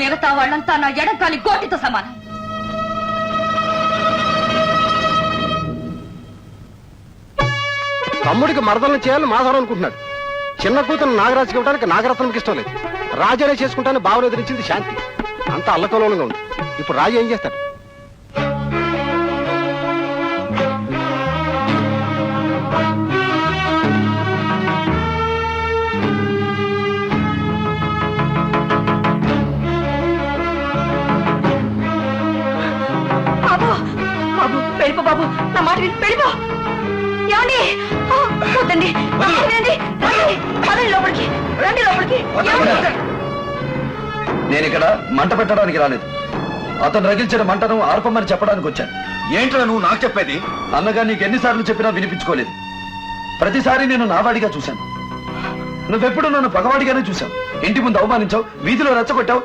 మిగతా వాళ్ళంతా నా ఎడంకాలి గోటితో సమానం. తమ్ముడికి మరదలను చేయాలని మాధవరావు అనుకుంటున్నాడు. చిన్న కూతురు నాగరాజుకి ఇవ్వడానికి నాగరత్నంకి ఇష్టం లేదు. రాజానే చేసుకుంటాను భావన ఎదిరించింది శాంతి. అంత అల్లకలోలంగా ఉంది. ఇప్పుడు రాజు ఏం చేస్తాడు? బాబు బాబు వెళ్ళిపో బాబు, నా మాట విని వెళ్ళిపో. ఏమండి? వద్దండి, రండి లోపలికి, రండి లోపలికి. నేను ఇక్కడ మంట పెట్టడానికి రాలేదు. అతను రగిల్చిన మంటను ఆర్పమని చెప్పడానికి వచ్చాను. ఏంట్రా నువ్వు నాకు చెప్పేది? అన్నగా నీకు ఎన్నిసార్లు చెప్పినా వినిపించుకోలేదు. ప్రతిసారి నేను నావాడిగా చూశాను. నువ్వెప్పుడు నన్ను పగవాడిగానే చూశావు. ఇంటి ముందు అవమానించావు, వీధిలో రెచ్చగొట్టావు,